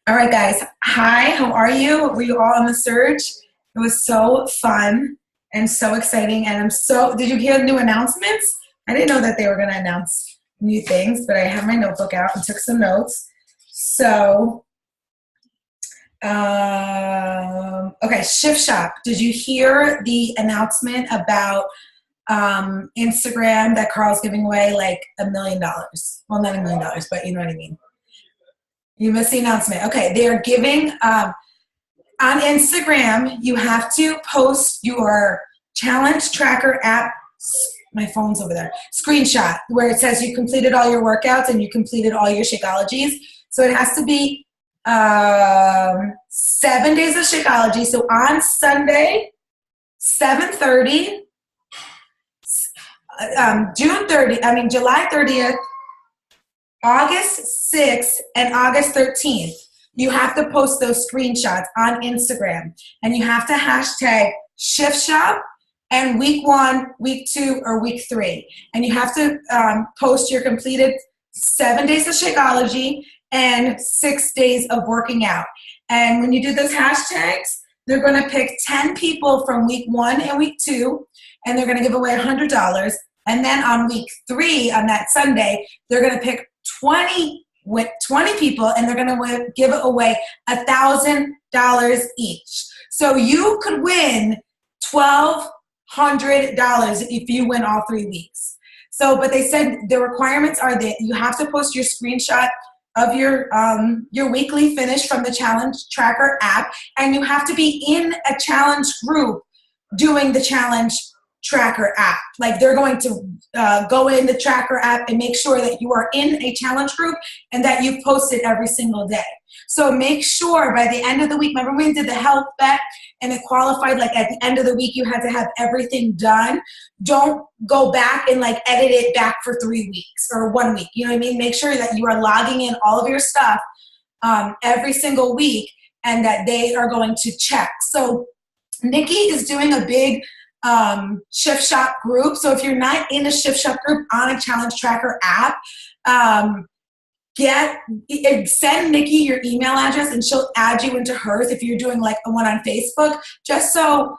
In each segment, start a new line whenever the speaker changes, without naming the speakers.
All right, guys. Hi, how are you? Were you all on the surge? It was so fun and so exciting. And did you hear the new announcements? I didn't know that they were going to announce new things, but I have my notebook out and took some notes. So, okay, Shift Shop. Did you hear the announcement about Instagram that Carl's giving away like $1 million? Well, not $1 million, but you know what I mean. You missed the announcement. Okay, they are giving, on Instagram, you have to post your challenge tracker app, my phone's over there, screenshot, where it says you completed all your workouts and you completed all your Shakeologies. So it has to be 7 days of Shakeology. So on Sunday, 7:30, July 30th, August 6th, and August 13th, you have to post those screenshots on Instagram. And you have to hashtag Shift Shop and week 1, week 2, or week 3. And you have to post your completed 7 days of Shakeology and 6 days of working out. And when you do those hashtags, they're going to pick 10 people from week 1 and week 2, and they're going to give away $100. And then on week 3, on that Sunday, they're going to pick 20 people, and they're going to give away $1,000 each. So you could win $1,200 if you win all 3 weeks. So, but they said the requirements are that you have to post your screenshot of your weekly finish from the Challenge Tracker app, and you have to be in a challenge group doing the Challenge Tracker app. Like they're going to go in the Tracker app and make sure that you are in a challenge group and that you've posted every single day. So make sure by the end of the week, remember when we did the health bet and it qualified, like at the end of the week you had to have everything done. Don't go back and like edit it back for 3 weeks or 1 week. You know what I mean? Make sure that you are logging in all of your stuff every single week and that they are going to check. So Nikki is doing a big Shift Shop group. So if you're not in a Shift Shop group on a Challenge Tracker app, send Nikki your email address and she'll add you into hers if you're doing like a one on Facebook, just so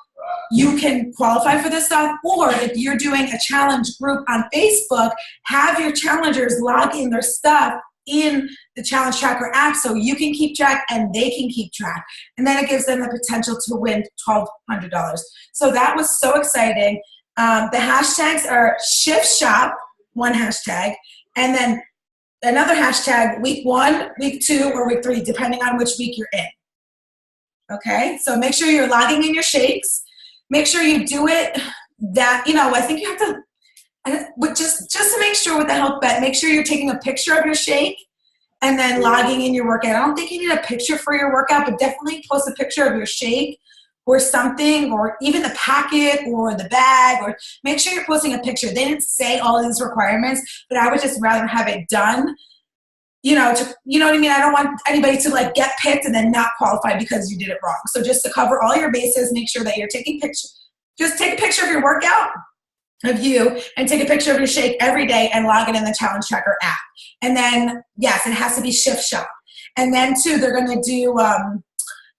you can qualify for this stuff. Or if you're doing a challenge group on Facebook, have your challengers log in their stuff in the Challenge Tracker app so you can keep track and they can keep track. And then it gives them the potential to win $1,200. So that was so exciting. The hashtags are Shift Shop, one hashtag, and then another hashtag, week 1, week 2, or week 3, depending on which week you're in. Okay, so make sure you're logging in your shakes. Make sure you do it that, I think you have to, but just to make sure with the health bet, make sure you're taking a picture of your shake and then logging in your workout. I don't think you need a picture for your workout, but definitely post a picture of your shake or something, or even the packet or the bag, or make sure you're posting a picture. They didn't say all of these requirements, but I would just rather have it done, you know what I mean? I don't want anybody to like get picked and then not qualify because you did it wrong. So just to cover all your bases, make sure that you're taking pictures. Just take a picture of your workout of you and take a picture of your shake every day and log it in the Challenge Tracker app. And then, yes, it has to be Shift Shop. And then, too, they're going to do,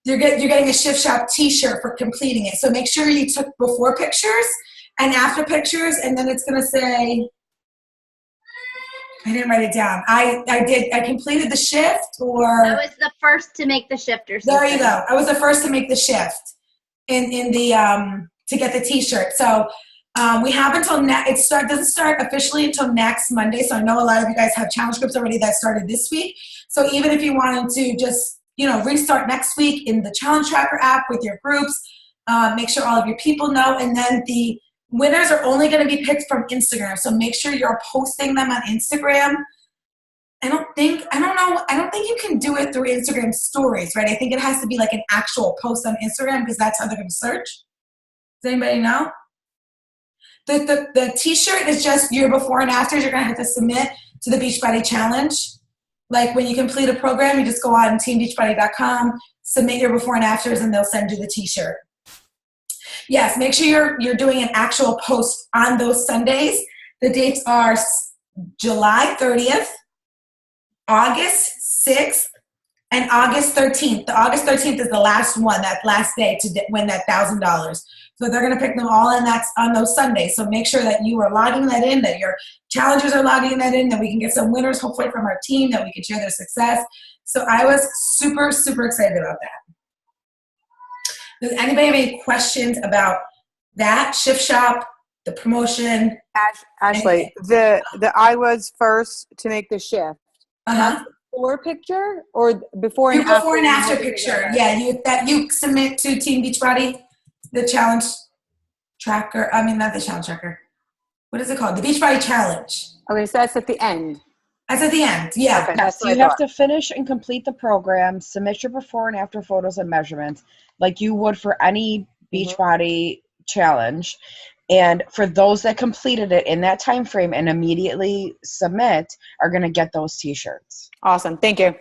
you're getting a Shift Shop t-shirt for completing it. So make sure you took before pictures and after pictures, and then it's going to say, I didn't write it down. I completed the shift, or
I was the first to make the shift or something.
There you go. I was the first to make the shift in the to get the t-shirt. So we have until doesn't start officially until next Monday. So I know a lot of you guys have challenge groups already that started this week. So even if you wanted to just restart next week in the Challenge Tracker app with your groups, make sure all of your people know, and then the winners are only going to be picked from Instagram. So make sure you're posting them on Instagram. I don't think you can do it through Instagram stories, right? I think it has to be like an actual post on Instagram because that's how they're going to search. Does anybody know? The t-shirt is just your before and afters you're going to have to submit to the Beachbody Challenge. Like when you complete a program, you just go on teambeachbody.com, submit your before and afters, and they'll send you the t-shirt. Yes, make sure you're doing an actual post on those Sundays. The dates are July 30th, August 6th, and August 13th. The August 13th is the last one, that last day to win that $1,000. So they're going to pick them all, and that's on those Sundays. So make sure that you are logging that in, that your challengers are logging that in, that we can get some winners, hopefully from our team, that we can share their success. So I was super, super excited about that. Does anybody have any questions about that, Shift Shop, the promotion?
Ashley, the I was first to make the shift.
Uh-huh.
Before picture or before and
Your
after?
before and after picture. Yeah, you submit to Team Beachbody, the challenge tracker. I mean, not the challenge tracker. What is it called? The Beachbody Challenge.
Okay, so that's at the end.
That's at the end. Yeah.
Okay,
Yes, you have to finish and complete the program, submit your before and after photos and measurements like you would for any Beachbody challenge. And for those that completed it in that time frame and immediately submit are going to get those t-shirts.
Awesome. Thank you.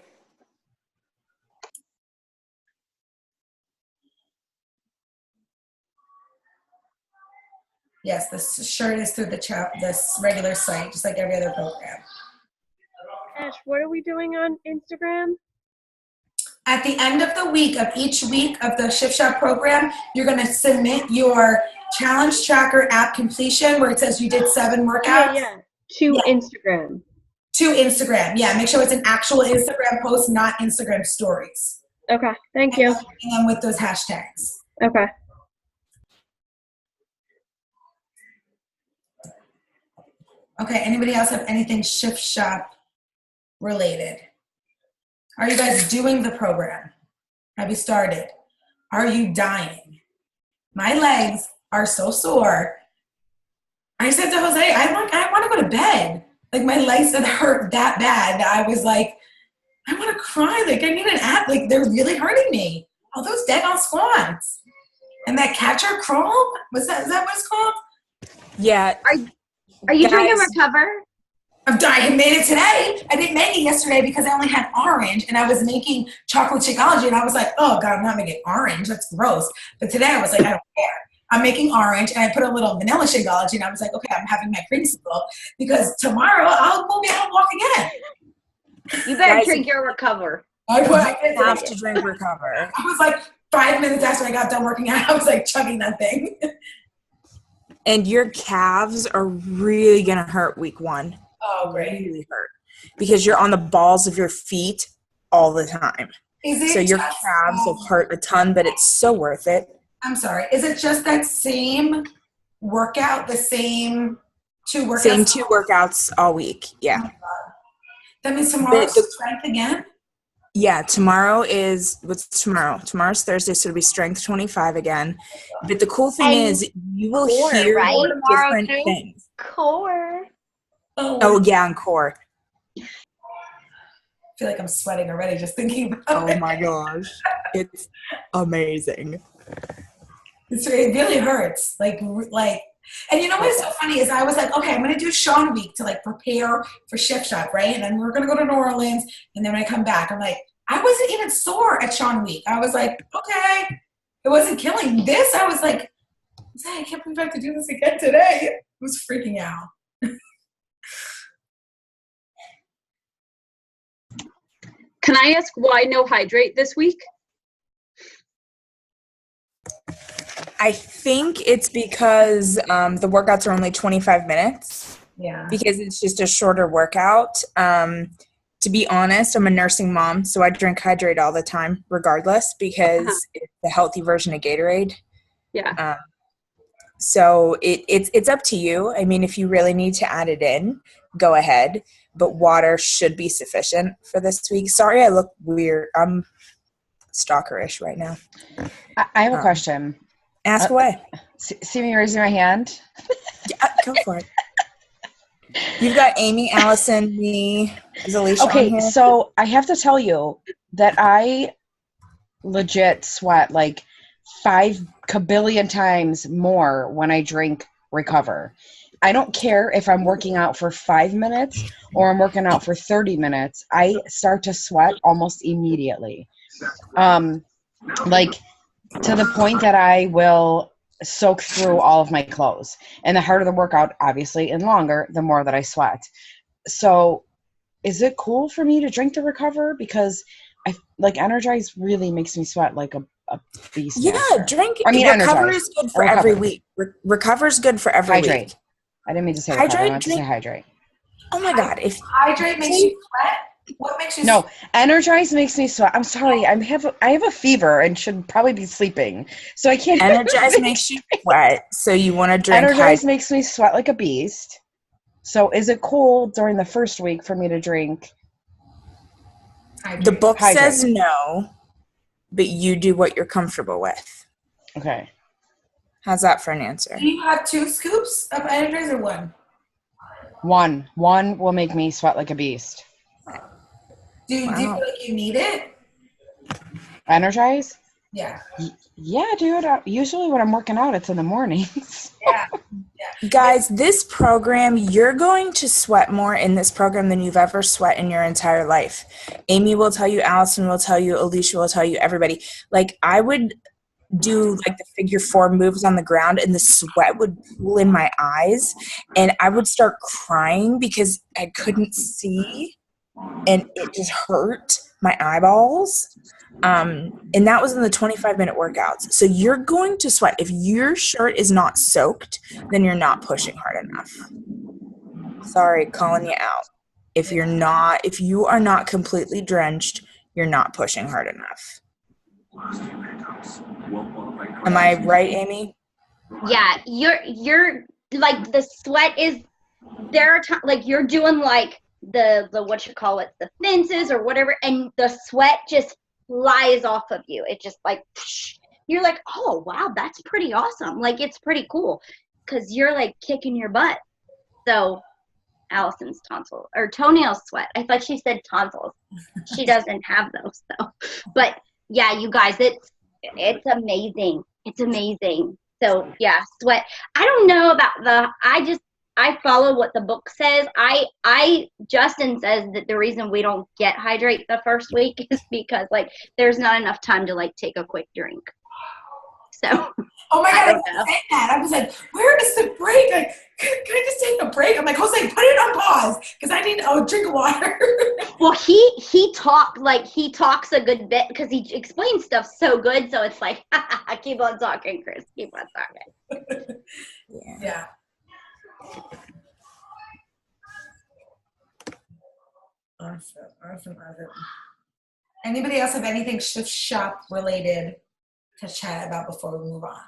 Yes, this shirt is through this regular site, just like every other program.
Ash, what are we doing on Instagram?
At the end of the week of each week of the Shift Shop program, you're going to submit your challenge tracker app completion where it says you did 7 workouts.
Yeah. To Instagram.
To Instagram. Yeah, make sure it's an actual Instagram post, not Instagram stories.
Okay, thank you.
And then with those hashtags.
Okay.
Okay, anybody else have anything Shift Shop related? Are you guys doing the program? Have you started? Are you dying? My legs are so sore. I said to Jose, I want to go to bed. Like my legs had hurt that bad. I was like, I want to cry. Like I need an app. Like they're really hurting me. All those daggone squats. And that catcher crawl? Is that what it's called?
Yeah.
Are you trying to
Guys.
recover?
I made it today. I didn't make it yesterday because I only had orange and I was making chocolate Shakeology and I was like, oh God, I'm not making orange. That's gross. But today I was like, I don't care. I'm making orange and I put a little vanilla Shakeology and I was like, okay, I'm having my creamsicle because tomorrow I'll go out and walk again.
You better
Guys,
drink your recover.
I
Have to drink recover.
I was like 5 minutes after I got done working out, I was like chugging that thing.
And your calves are really going to hurt week 1.
Oh, great.
Really hurt. Because you're on the balls of your feet all the time.
Is it
So your
just-
calves will hurt a ton, but it's so worth it.
I'm sorry. Is it just that same workout, the same 2 workouts?
Same 2 workouts all week. Yeah.
That means tomorrow's
The-
strength again?
Yeah, what's tomorrow? Tomorrow's Thursday, so it'll be strength 25 again. But the cool thing
And
is you will
core,
hear
right?
different
Tomorrow,
things.
Core.
Oh, yeah, and core.
I feel like I'm sweating already just thinking about
Oh
it.
my gosh. It's amazing.
It really hurts. Like, and you know what's so funny is I was like, okay, I'm going to do Sean Week to like prepare for Shift Shop, right? And then we're going to go to New Orleans. And then when I come back, I'm like, I wasn't even sore at Sean Week. I was like, okay, it wasn't killing. This, I was like, I can't believe I have to do this again today. I was freaking out.
Can I ask why no hydrate this week?
I think it's because the workouts are only 25 minutes
Yeah.
because it's just a shorter workout. To be honest, I'm a nursing mom, so I drink hydrate all the time regardless because it's the healthy version of Gatorade.
Yeah.
So it's up to you. I mean, if you really need to add it in, go ahead. But water should be sufficient for this week. Sorry, I look weird. I'm stalkerish right now.
I have a question.
Ask away.
See me raising my hand?
Yeah, go for it. You've got Amy, Allison, me. Is Alicia on
Okay,
here?
so I have to tell you that I legit sweat like 5 kabillion times more when I drink Recover. I don't care if I'm working out for 5 minutes or I'm working out for 30 minutes. I start to sweat almost immediately. Like to the point that I will soak through all of my clothes. And the harder the workout, obviously, and longer, the more that I sweat. So is it cool for me to drink the Recover? Because I like Energize really makes me sweat like a beast.
Yeah,
Recover
Recover
Energize.
is good for every week. Recover is good for every
Hydrate.
week.
I didn't mean to say Recover. I meant to say Hydrate.
Oh my God! If
Hydrate makes you sweat. What makes you?
No, Energize makes me sweat. I'm sorry. I have a fever and should probably be sleeping, so I can't.
Energize makes you sweat, so you want to drink.
Energize makes me sweat like a beast. So is it cool during the first week for me to drink?
Hydrate.
The book
Hydrate.
says no, but you do what you're comfortable with.
Okay.
How's that for an answer?
Do you have 2 scoops of Energize or 1?
One will make me sweat like a beast.
Do you feel like you need it?
Energize?
Yeah.
Yeah, dude. Usually when I'm working out, it's in the mornings.
Yeah.
Guys, this program, you're going to sweat more in this program than you've ever sweat in your entire life. Amy will tell you, Allison will tell you, Alicia will tell you, everybody. Like, I would do like the figure 4 moves on the ground and the sweat would pool in my eyes and I would start crying because I couldn't see and it just hurt my eyeballs. And that was in the 25-minute workouts. So you're going to sweat. If your shirt is not soaked, then you're not pushing hard enough. Sorry, calling you out. If you are not completely drenched, you're not pushing hard enough. Am I right, Amy?
Yeah, you're like the sweat is there are times like you're doing like the what you call it, the fences or whatever, and the sweat just flies off of you. It just like you're like, oh wow, that's pretty awesome. Like it's pretty cool because you're like kicking your butt. So Allison's tonsil or toenail sweat. I thought she said tonsils. She doesn't have those though. But yeah, you guys, it's amazing. It's amazing. So yeah, sweat. I don't know about I follow what the book says. Justin says that the reason we don't get hydrate the first week is because like there's not enough time to like take a quick drink. So
oh my God, I was saying that. I was like, where is the break? Like, can I just take a break? I'm like, Jose, put it on pause because I need a drink of water.
Well, he talks a good bit because he explains stuff so good. So it's like, keep on talking, Chris. Keep on talking.
Yeah. Awesome. Anybody else have anything shift shop related to chat about before we move on?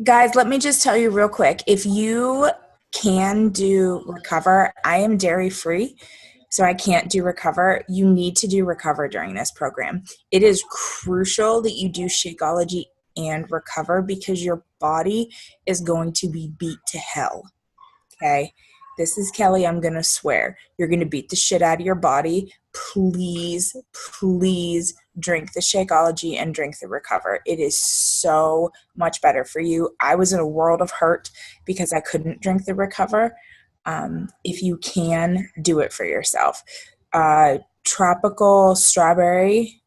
Guys, let me just tell you real quick. If you can do Recover, I am dairy free, so I can't do Recover. You need to do Recover during this program. It is crucial that you do Shakeology and Recover because your body is going to be beat to hell. Okay? This is Kelly. I'm going to swear. You're going to beat the shit out of your body. Please drink the Shakeology and drink the Recover. It is so much better for you. I was in a world of hurt because I couldn't drink the Recover. If you can, do it for yourself. Tropical strawberry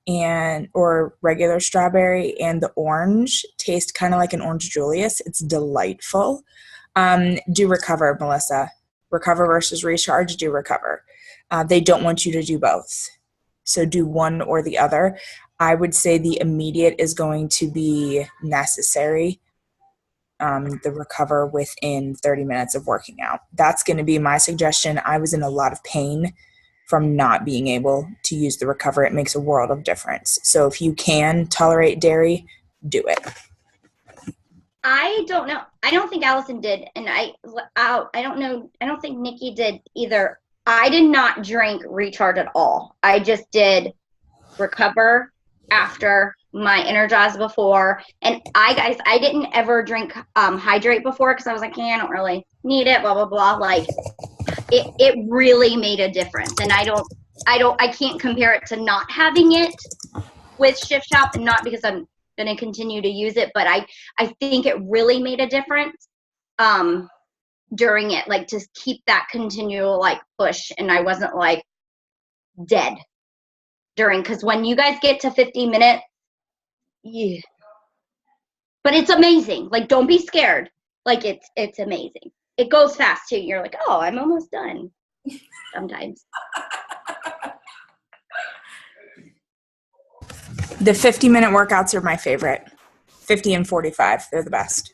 or regular strawberry and the orange taste kind of like an orange Julius. It's delightful. Do Recover, Melissa. Recover versus Recharge, do Recover. They don't want you to do both. So do one or the other. I would say the immediate is going to be necessary. The Recover within 30 minutes of working out. That's going to be my suggestion. I was in a lot of pain from not being able to use the Recover. It makes a world of difference. So if you can tolerate dairy, do it.
I don't know. I don't think Allison did, and I don't know. I don't think Nikki did either. I did not drink Recharge at all. I just did Recover after my Energize before, and I didn't ever drink Hydrate before because I was like, I don't really need it. Blah blah blah. Like it really made a difference, and I can't compare it to not having it with Shift Shop, and not because I'm going to continue to use it, but I think it really made a difference during it, like to keep that continual like push, and I wasn't like dead during, because when you guys get to 50 minutes, yeah. But it's amazing. Like don't be scared. Like it's amazing. it goes fast too. You're like, oh, I'm almost done sometimes.
The 50-minute workouts are my favorite. 50 and 45, they're the best.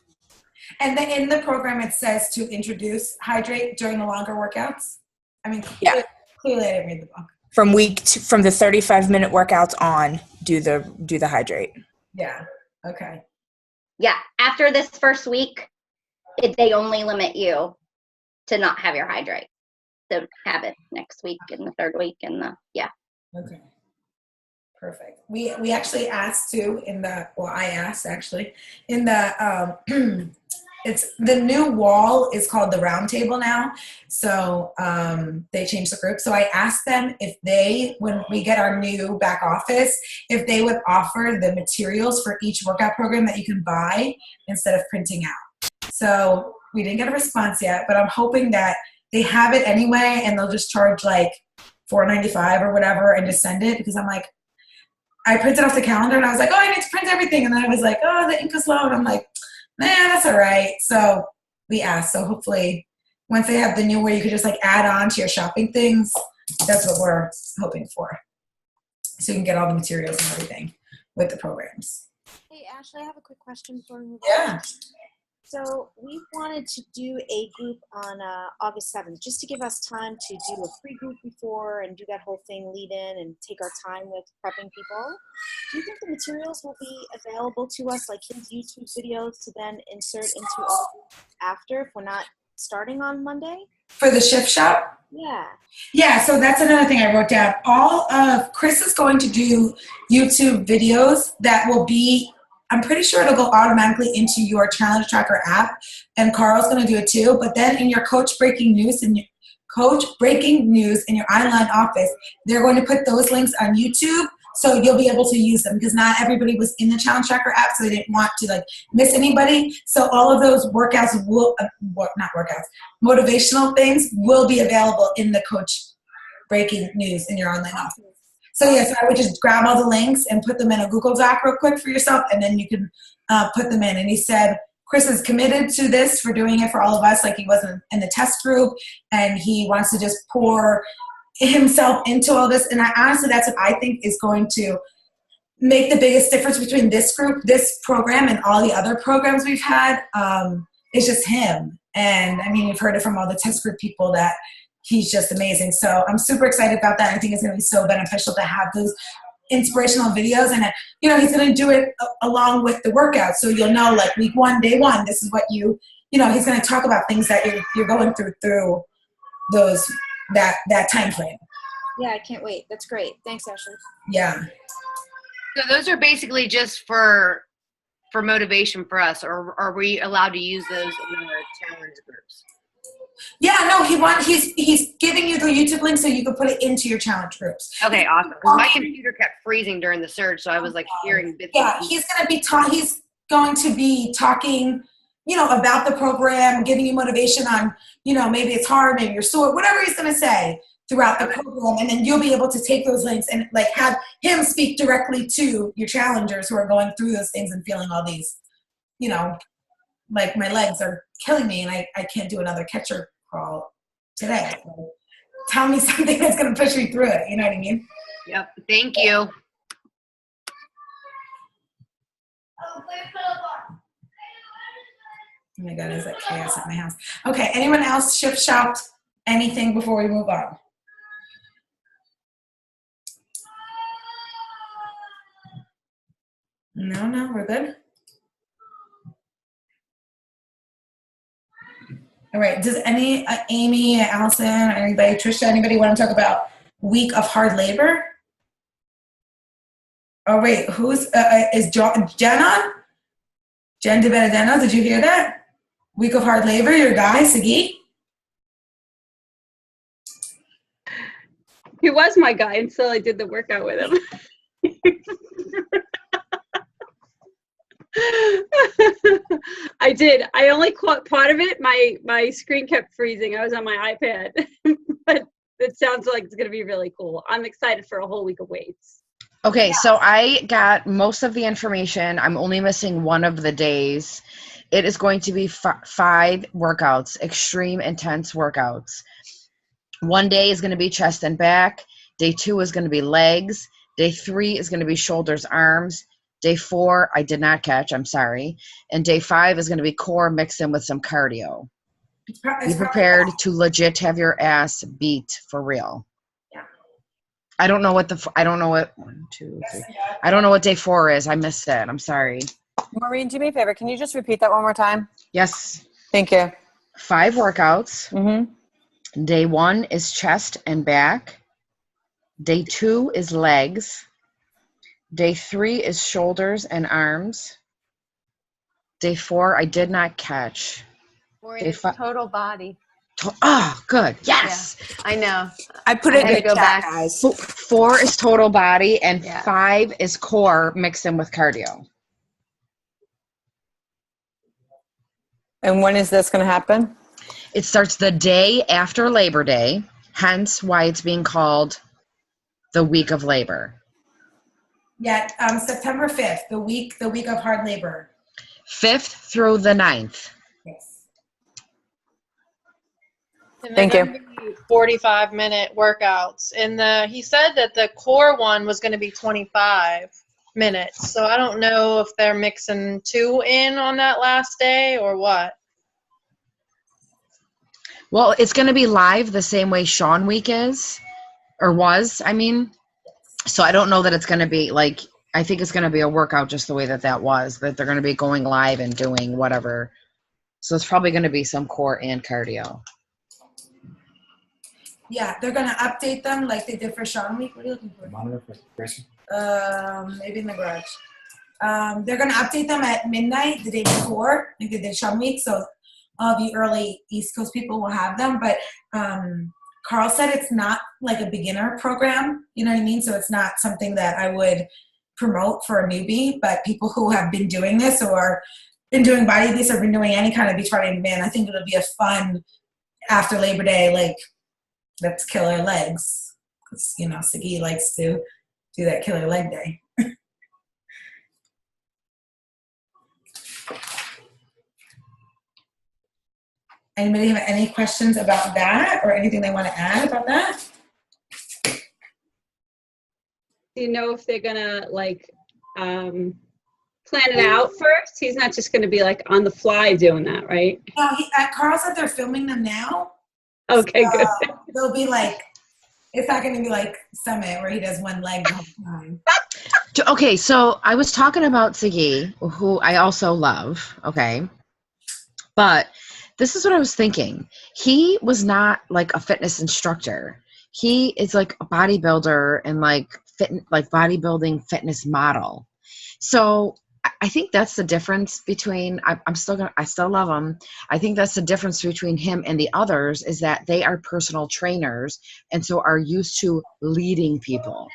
And then in the program, it says to introduce hydrate during the longer workouts. I mean,
Yeah.
clearly I didn't read the book.
From the 35-minute workouts on, do the hydrate.
Yeah. Okay.
Yeah. After this first week, they only limit you to not have your hydrate. So have it next week and the third week and
Okay. Perfect. We actually asked too I asked actually in the it's the new wall is called the round table now. So they changed the group. So I asked them if when we get our new back office, if they would offer the materials for each workout program that you can buy instead of printing out. So we didn't get a response yet, but I'm hoping that they have it anyway and they'll just charge like $4.95 or whatever and just send it, because I'm like, I printed off the calendar and I was like, oh, I need to print everything. And then I was like, oh, the ink is low. And I'm like, nah, that's all right. So we asked. So hopefully once they have the new where you could just like add on to your shopping things, that's what we're hoping for. So you can get all the materials and everything with the programs.
Hey, Ashley, I have a quick question for you.
Yeah.
So we wanted to do a group on August 7th, just to give us time to do a pre-group before and do that whole thing, lead in and take our time with prepping people. Do you think the materials will be available to us, like his YouTube videos, to then insert into our group after if we're not starting on Monday?
For the shift shop?
Yeah.
Yeah, so that's another thing I wrote down. Chris is going to do YouTube videos that will be, I'm pretty sure it'll go automatically into your Challenge Tracker app, and Carl's going to do it too. But then in your Coach Breaking News in your online office, they're going to put those links on YouTube, so you'll be able to use them, because not everybody was in the Challenge Tracker app, so they didn't want to like miss anybody. So all of those workouts motivational things will be available in the Coach Breaking News in your online office. So yes, I would just grab all the links and put them in a Google Doc real quick for yourself, and then you can put them in. And he said Chris is committed to this, for doing it for all of us, like he wasn't in the test group, and he wants to just pour himself into all this. And honestly, that's what I think is going to make the biggest difference between this group, this program, and all the other programs we've had. It's just him. And I mean, we've heard it from all the test group people that he's just amazing. So I'm super excited about that. I think it's going to be so beneficial to have those inspirational videos, and he's going to do it along with the workout. So you'll know, like week 1, day 1, this is what he's going to talk about things that you're going through those, that time frame.
Yeah, I can't wait. That's great. Thanks, Ashley.
Yeah.
So those are basically just for motivation for us, or are we allowed to use those in our challenge groups?
Yeah, no, he's giving you the YouTube link so you can put it into your challenge groups.
Okay, awesome. Because my computer kept freezing during the surge, so I was like hearing bits.
Yeah, he's going to be talking, about the program, giving you motivation on, maybe it's hard, maybe you're sore, whatever he's going to say throughout the program, and then you'll be able to take those links and like have him speak directly to your challengers who are going through those things and feeling all these, like my legs are killing me and I can't do another catcher crawl today. So tell me something that's going to push me through it. You know what I mean?
Yep. Thank you.
Oh my God, is that chaos at my house? Okay, anyone else shift shopped anything before we move on? No, we're good. All right, does Amy, Allison, or anybody, Trisha, anybody want to talk about week of hard labor? Oh wait, is Jen on? Jen DiBenedetto, did you hear that? Week of hard labor, your guy, Sagi?
He was my guy until I did the workout with him. I did. I only caught part of it. My screen kept freezing. I was on my iPad. But it sounds like it's going to be really cool. I'm excited for a whole week of weights.
Okay, so I got most of the information. I'm only missing one of the days. It is going to be 5 workouts, extreme intense workouts. One day is going to be chest and back. Day 2 is going to be legs. Day 3 is going to be shoulders, arms. Day 4, I did not catch, I'm sorry. And day 5 is going to be core mixed in with some cardio. Be prepared to legit have your ass beat for real.
Yeah.
I don't know what 1, 2, 3. I don't know what day 4 is. I missed it. I'm sorry.
Maureen, do me a favor. Can you just repeat that one more time?
Yes.
Thank you.
5 workouts.
Mm-hmm.
Day 1 is chest and back. Day 2 is legs. Day 3 is shoulders and arms. Day 4, I did not catch.
Maureen, it's total body.
Oh, good. Yes.
Yeah, I know.
I put
I
it
had
in
to
the
go
chat,
back.
guys.
4 is total body and
Yeah.
5 is core mixed in with cardio.
And when is this going to happen?
It starts the day after Labor Day, hence why it's being called the week of labor.
Yeah, September 5th, the week of hard labor.
5th through the 9th.
Yes.
And
Thank
they're
you.
gonna be 45-minute workouts. And he said that the core one was going to be 25 minutes. So I don't know if they're mixing 2 in on that last day or what.
Well, it's going to be live the same way Sean Week is, or was, I mean. So I don't know that it's going to be like, I think it's going to be a workout just the way that was, that they're going to be going live and doing whatever. So it's probably going to be some core and cardio.
Yeah, they're gonna update them like they did for Sean Week. What are you looking for?
Monitor for Grayson.
Maybe in the garage. They're gonna update them at midnight the day before, like they did Sean Week. So all the early East Coast people will have them. But Carl said it's not like a beginner program. You know what I mean? So it's not something that I would promote for a newbie. But people who have been doing this or been doing body beats or been doing any kind of beachbody man, I think it'll be a fun after Labor Day, like. Let's kill our legs. Because, you know, Sagi likes to do that killer leg day. Anybody have any questions about that or anything they want to add about that?
Do you know if they're gonna like plan it out first? He's not just gonna be like on the fly doing that, right?
No, Carl said they're filming them now.
Okay, good.
They'll be like, it's not going to be like Summit where he does one leg the whole time.
Okay, so I was talking about Sagi, who I also love, okay? But this is what I was thinking. He was not like a fitness instructor. He is like a bodybuilder and like bodybuilding fitness model. So I think that's the difference between, I still love him. I think that's the difference between him and the others is that they are personal trainers and so are used to leading people.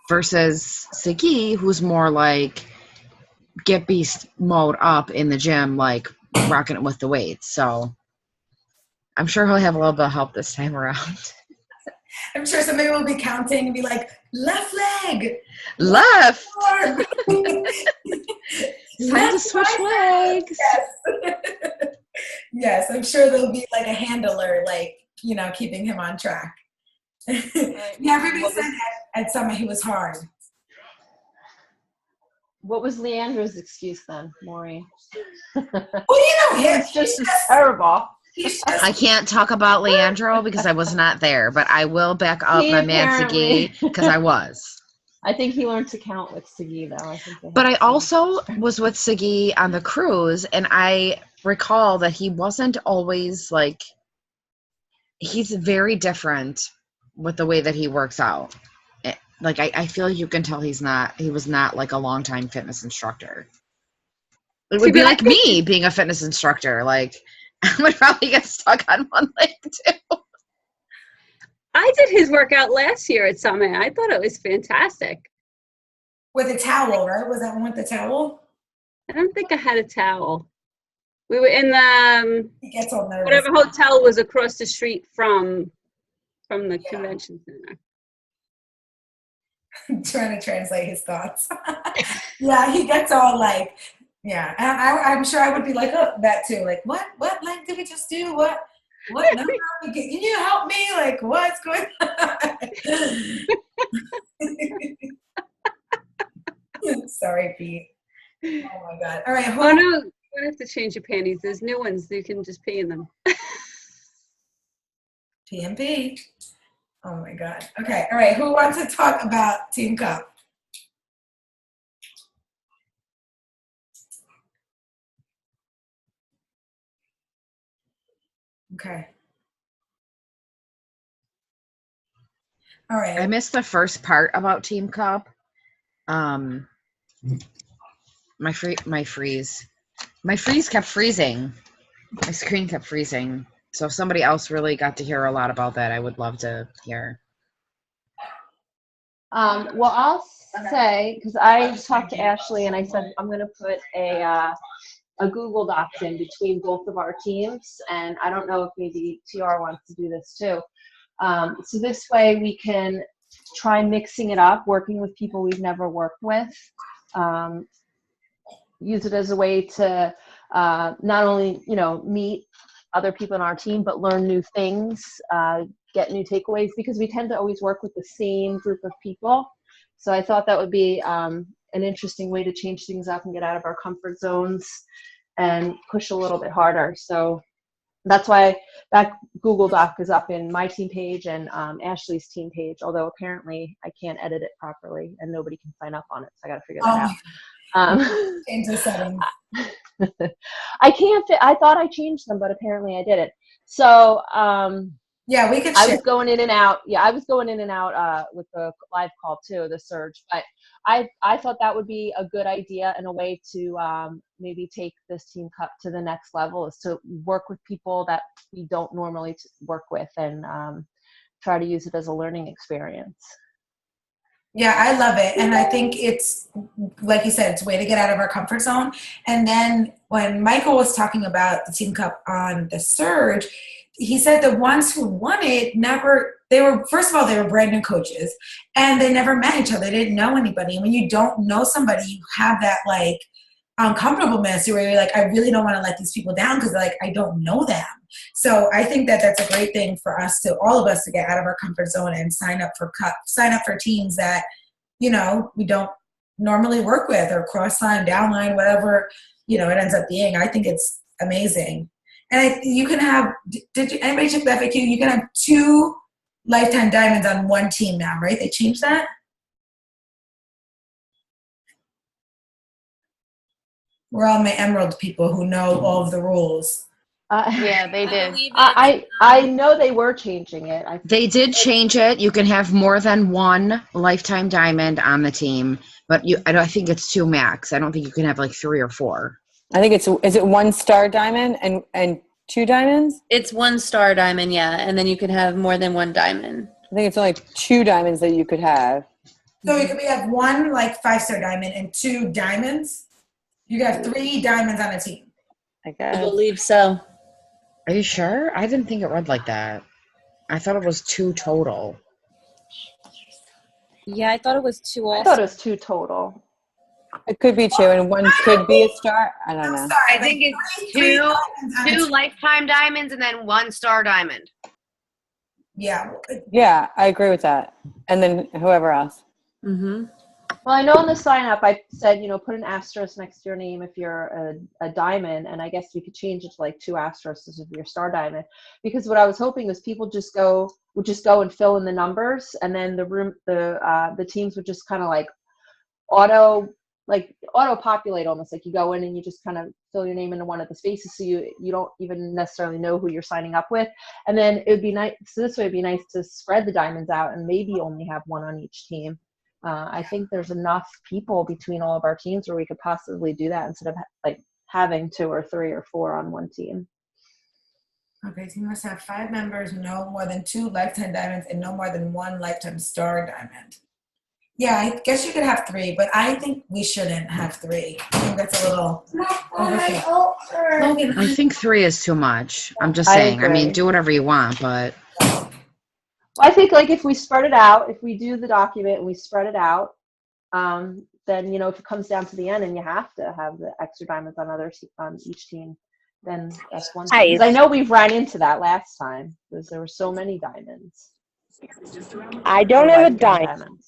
Versus Sagi, who's more like get beast mode up in the gym, like rocking it with the weights. So I'm sure he'll have a little bit of help this time around.
I'm sure somebody will be counting and be like, left leg.
Left.
Arm.
Time to switch legs.
Yes. Yes, I'm sure there'll be like a handler, like, you know, keeping him on track. Yeah, everybody said at Summit he was hard.
What was Leandra's excuse then, Maureen?
Well, you know him.
It's just terrible.
I can't talk about Leandro because I was not there, but I will back up my man Sagi because I was.
I think he learned to count with Sagi though.
But I also was with Sagi on the cruise, and I recall that he wasn't always like, he's very different with the way that he works out. Like I feel you can tell he was not like a longtime fitness instructor. It would be like me being a fitness instructor. Like I would probably get stuck on one leg too.
I did his workout last year at Summit. I thought it was fantastic.
With a towel, right? Was that one with the towel?
I don't think I had a towel. We were in the
He gets all nervous.
whatever hotel was across the street from the convention center.
I'm trying to translate his thoughts. Yeah, he gets all like, Yeah, and I'm sure I would be like that too. Like, what like did we just do? What number? Can you help me? Like, what's going on? Sorry, Pete. Oh my God. All right.
Oh no, you don't have to change your panties. There's new ones. You can just pee in them.
PMP. Oh my God. Okay. All right. Who wants to talk about Team Cup? Okay. All right.
I missed the first part about Team Cup. My freeze kept freezing. My screen kept freezing. So if somebody else really got to hear a lot about that, I would love to hear.
Well, I'll say, because I talked to Ashley and I said I'm going to put a Google Docs in between both of our teams, and I don't know if maybe TR wants to do this too. So this way we can try mixing it up, working with people we've never worked with. Use it as a way to not only, meet other people in our team, but learn new things, get new takeaways, because we tend to always work with the same group of people. So I thought that would be an interesting way to change things up and get out of our comfort zones and push a little bit harder. So that's why that Google Doc is up in my team page and Ashley's team page, although apparently I can't edit it properly and nobody can sign up on it. So I got to figure that out.
Change the settings.
I can't. I thought I changed them, but apparently I didn't. So
yeah, we could.
I was going in and out. Yeah, I was going in and out with the live call too, the surge. But I thought that would be a good idea and a way to maybe take this Team Cup to the next level, is to work with people that we don't normally work with and try to use it as a learning experience.
Yeah, I love it. And I think it's, like you said, it's a way to get out of our comfort zone. And then when Michael was talking about the Team Cup on the surge, he said the ones who won it first of all, they were brand new coaches and they never met each other. They didn't know anybody. And when you don't know somebody, you have that like uncomfortableness where you're like, I really don't want to let these people down because like, I don't know them. So I think that that's a great thing for all of us to get out of our comfort zone and sign up for teams that, we don't normally work with, or cross line, down line, whatever, it ends up being. I think it's amazing. And you can have, anybody check the FAQ? You can have 2 lifetime diamonds on one team now, right? They changed that? We're all my Emerald people who know all of the rules.
Yeah, they did. I know they were changing it.
They did change it. You can have more than 1 lifetime diamond on the team, but I think it's 2 max. I don't think you can have like 3 or 4.
I think is it 1 star diamond and 2 diamonds?
It's 1 star diamond, yeah, and then you can have more than 1 diamond.
I think it's only 2 diamonds that you could have.
So you could have 1 like 5-star diamond and 2 diamonds. You got 3 diamonds on a team.
I guess.
I believe so.
Are you sure? I didn't think it read like that. I thought it was 2 total.
Yeah, I thought it was 2 also.
I thought it was 2 total.
It could be 2, and 1 could be a star. I don't know.
I think it's 2 lifetime diamonds and then 1 star diamond.
Yeah.
Yeah, I agree with that. And then whoever else.
Mm-hmm.
Well, I know in the sign up I said, put an asterisk next to your name if you're a diamond, and I guess we could change it to like 2 asterisks if you're star diamond. Because what I was hoping was people would just go and fill in the numbers, and then the teams would just kind of like auto populate, almost like you go in and you just kind of fill your name into one of the spaces, so you don't even necessarily know who you're signing up with. And then it would be nice. So this way, it'd be nice to spread the diamonds out and maybe only have 1 on each team. I think there's enough people between all of our teams where we could possibly do that instead of like having 2 or 3 or 4 on one team.
Okay, so you must have 5 members, no more than 2 lifetime diamonds, and no more than 1 lifetime star diamond. Yeah, I guess you could have 3, but I think we shouldn't have 3. I think that's a little overkill.
I think 3 is too much. I'm just saying. I mean, do whatever you want, but.
I think like if we spread it out, if we do the document and we spread it out, then if it comes down to the end and you have to have the extra diamonds on each team, then that's one thing. Because I know we've ran into that last time because there were so many diamonds.
I don't have a diamond.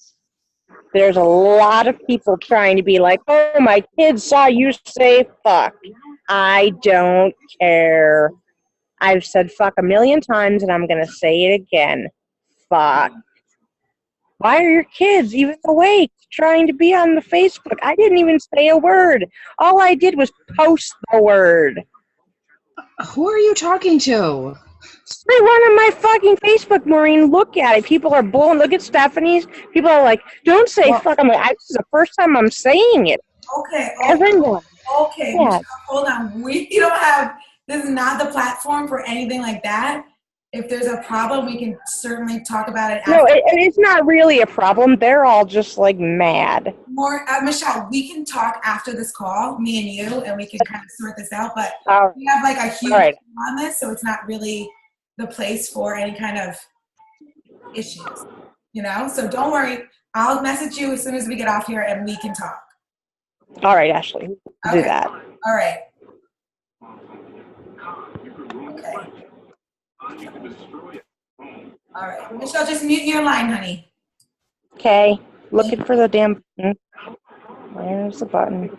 There's a lot of people trying to be like, oh, my kids saw you say fuck. I don't care. I've said fuck a million times and I'm going to say it again. Fuck. Why are your kids even awake trying to be on the Facebook? I didn't even say a word. All I did was post the word.
Who are you talking to?
Everyone on my fucking Facebook, Maureen, look at it. People are blowing. Look at Stephanie's. People are like, don't say fuck. I'm like, this is the first time I'm saying it.
Okay.
Everyone.
Okay.
Yeah.
Michelle, hold on. We don't have, this is not the platform for anything like that. If there's a problem, we can certainly talk about it.
No, and it's not really a problem. They're all just like mad.
Michelle, we can talk after this call, me and you, and we can kind of sort this out. But we have like a huge team on this, so it's not really the place for any kind of issues, So don't worry. I'll message you as soon as we get off here, and we can talk.
All right, Ashley, do that.
All right. Okay. All right, Michelle, just mute your line, honey.
Okay, looking for the damn button. Where's the button?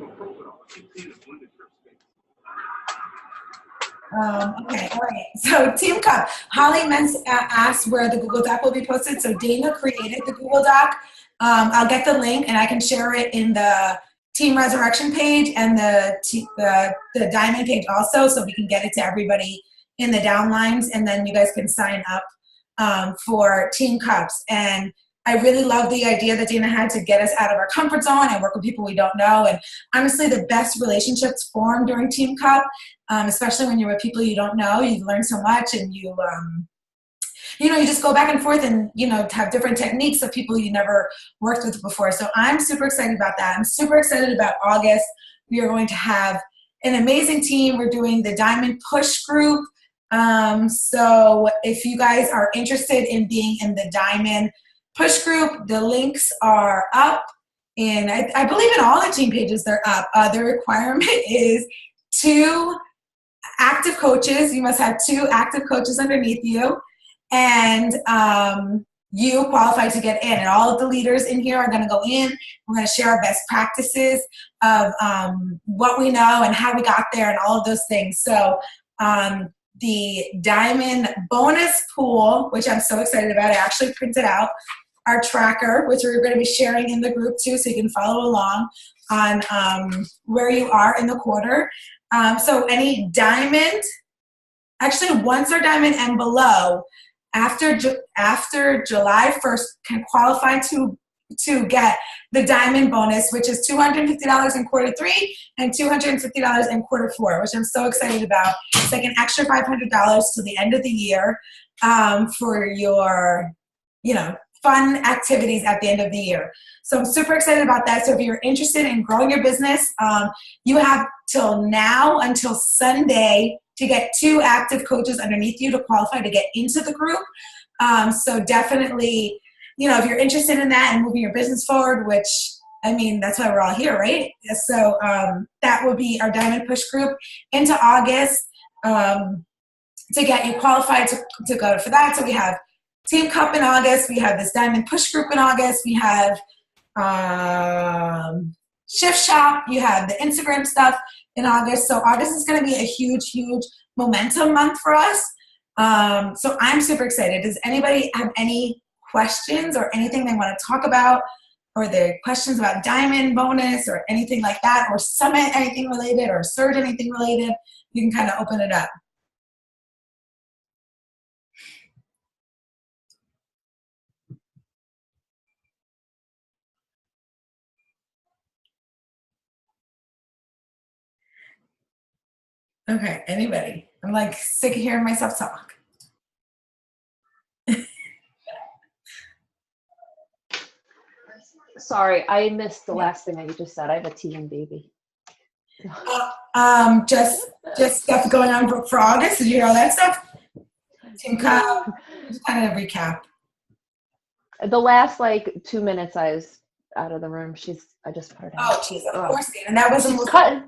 Okay, all right. So Team Cup. Holly Mentz asked where the Google Doc will be posted. So Dana created the Google Doc. I'll get the link and I can share it in the Team Resurrection page and the Diamond page also, so we can get it to everybody in the downlines, and then you guys can sign up for Team Cups. And I really love the idea that Dana had to get us out of our comfort zone and work with people we don't know. And honestly, the best relationships form during Team Cup, especially when you're with people you don't know. You've learned so much, and you just go back and forth and, have different techniques of people you never worked with before. So I'm super excited about that. I'm super excited about August. We are going to have an amazing team. We're doing the Diamond Push group. So if you guys are interested in being in the Diamond Push group, the links are up. And I believe in all the team pages, they're up. The requirement is 2 active coaches. You must have 2 active coaches underneath you. And you qualify to get in. And all of the leaders in here are going to go in. We're going to share our best practices of what we know and how we got there and all of those things. So the Diamond bonus pool, which I'm so excited about, I actually printed out our tracker, which we're going to be sharing in the group too, so you can follow along on where you are in the quarter. So any Diamond, actually once they're Diamond and below, after July 1st can qualify to get the Diamond bonus, which is $250 in quarter 3 and $250 in quarter 4, which I'm so excited about. It's like an extra $500 to the end of the year for your, fun activities at the end of the year. So I'm super excited about that. So if you're interested in growing your business, you have till now until Sunday to get 2 active coaches underneath you to qualify to get into the group. So definitely, if you're interested in that and moving your business forward, which, that's why we're all here, right? So that will be our Diamond Push group into August to get you qualified to go for that. So we have Team Cup in August. We have this Diamond Push group in August. We have Shift Shop. You have the Instagram stuff in August. So August is going to be a huge, huge momentum month for us. So I'm super excited. Does anybody have any questions or anything they want to talk about, or their questions about Diamond bonus or anything like that, or Summit anything related, or Surge anything related? You can kind of open it up. Okay, anybody? I'm like sick of hearing myself talk.
Sorry, I missed the last thing that you just said. I have a teen baby.
Just stuff going on for August. Did you hear all that stuff? Team Cup, just kind of recap.
The last 2 minutes, I out of the room. I just put her down.
Oh, jeez, of course, and that wasn't hard.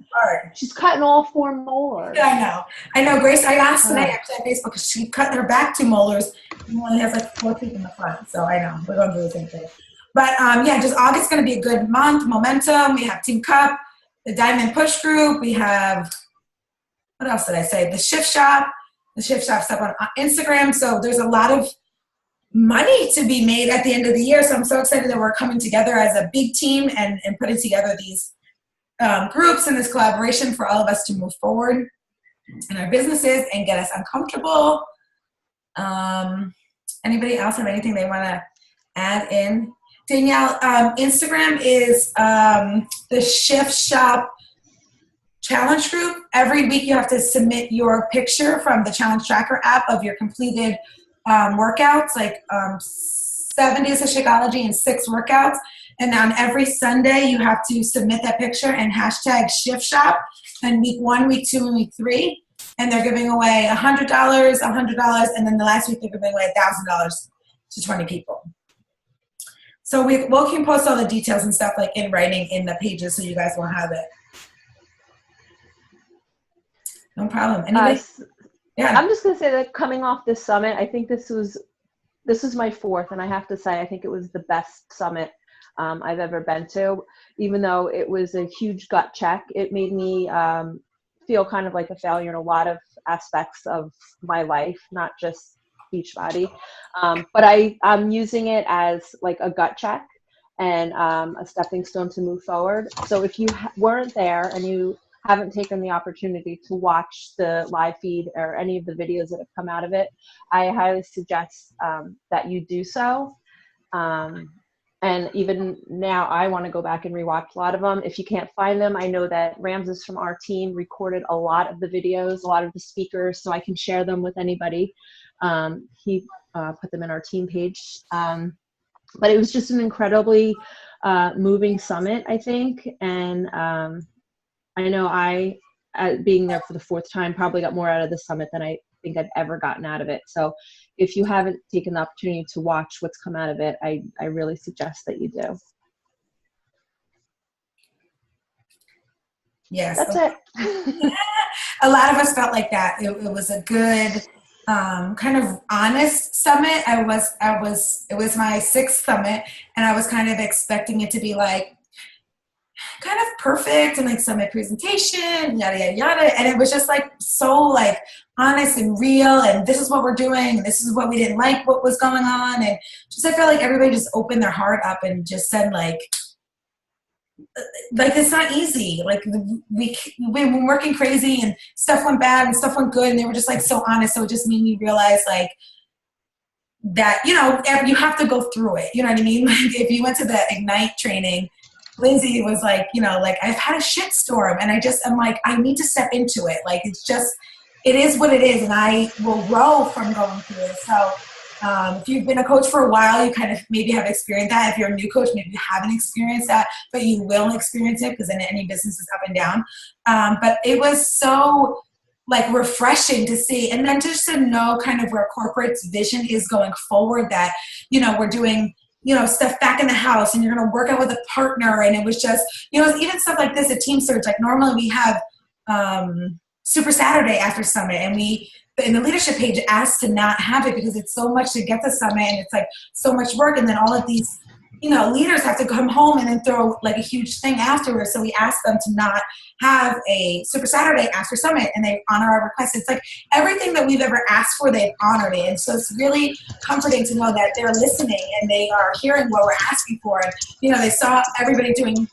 She's cutting all 4 molars.
Yeah, I know. Grace, I asked tonight actually on Facebook because she cut her back 2 molars and only has like 4 teeth in the front. So I know we're going through the same thing. But just August is going to be a good month. Momentum. We have Team Cup, the Diamond Push Group. We have, what else did I say? The Shift Shop. The Shift Shop's up on Instagram. So there's a lot of money to be made at the end of the year. So I'm so excited that we're coming together as a big team and putting together these groups and this collaboration for all of us to move forward in our businesses and get us uncomfortable. Anybody else have anything they want to add in? Danielle, Instagram is the Shift Shop Challenge Group. Every week you have to submit your picture from the Challenge Tracker app of your completed workouts, like 7 days of Shakeology and 6 workouts. And on every Sunday, you have to submit that picture and hashtag Shift Shop. And week 1, week 2, and week 3. And they're giving away $100, $100, and then the last week they're giving away $1,000 to 20 people. So we can post all the details and stuff like in writing in the pages so you guys will have it. No problem. Anybody? Yeah.
I'm just going to say that coming off this summit, I think this was my 4th, and I have to say I think it was the best summit I've ever been to. Even though it was a huge gut check, it made me feel kind of like a failure in a lot of aspects of my life, not just Beachbody. But I'm using it as like a gut check and a stepping stone to move forward. So if you weren't there and you haven't taken the opportunity to watch the live feed or any of the videos that have come out of it, I highly suggest that you do so. And even now, I want to go back and rewatch a lot of them. If you can't find them, I know that Ramses from our team recorded a lot of the videos, a lot of the speakers, so I can share them with anybody. He put them in our team page. But it was just an incredibly moving summit, I think. And I know being there for the 4th time, probably got more out of the summit than I think I've ever gotten out of it. So if you haven't taken the opportunity to watch what's come out of it, I really suggest that you do.
Yes.
That's it.
A lot of us felt like that. It was a good kind of honest summit. It was my 6th summit, and I was kind of expecting it to be like kind of perfect and like summit presentation, yada yada yada, and it was just like so like honest and real, and this is what we're doing, and this is what we didn't like, what was going on, and just I felt like everybody just opened their heart up and just said like it's not easy, like we've been working crazy and stuff went bad and stuff went good, and they were just like so honest. So it just made me realize like that, you know, you have to go through it, you know what I mean? Like if you went to the Ignite training, Lindsay was like, you know, like I've had a shit storm, and I'm like, I need to step into it. Like it is what it is, and I will grow from going through it. So if you've been a coach for a while, you kind of maybe have experienced that. If you're a new coach, maybe you haven't experienced that, but you will experience it because in any business is up and down. But it was so like refreshing to see, and then just to know kind of where corporate's vision is going forward, that, you know, we're doing, you know, stuff back in the house, and you're going to work out with a partner. And it was just, you know, even stuff like this at Team Surge, like normally we have Super Saturday after Summit, and we, in the leadership page, asked to not have it because it's so much to get to Summit, and it's like so much work. And then all of these, you know, leaders have to come home and then throw like a huge thing afterwards. So we asked them to not have a Super Saturday after Summit, and they honor our request. It's like everything that we've ever asked for, they've honored it. And so it's really comforting to know that they're listening and they are hearing what we're asking for. And, you know, they saw everybody doing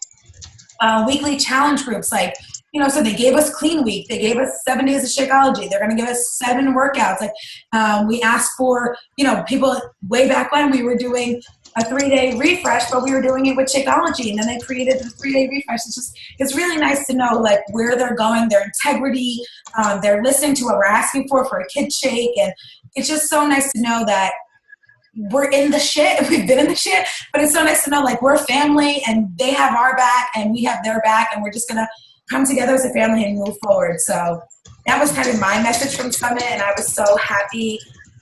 weekly challenge groups, like, you know, so they gave us Clean Week. They gave us 7 days of Shakeology. They're going to give us 7 workouts. Like we asked for, you know, people way back when we were doing a 3-day refresh, but we were doing it with Shakeology, and then they created the 3-day refresh. It's really nice to know like where they're going, their integrity. They're listening to what we're asking for a kid shake, and it's just so nice to know that we're in the shit. We've been in the shit, but it's so nice to know like we're family, and they have our back, and we have their back, and we're just gonna come together as a family and move forward. So that was kind of my message from Summit, and I was so happy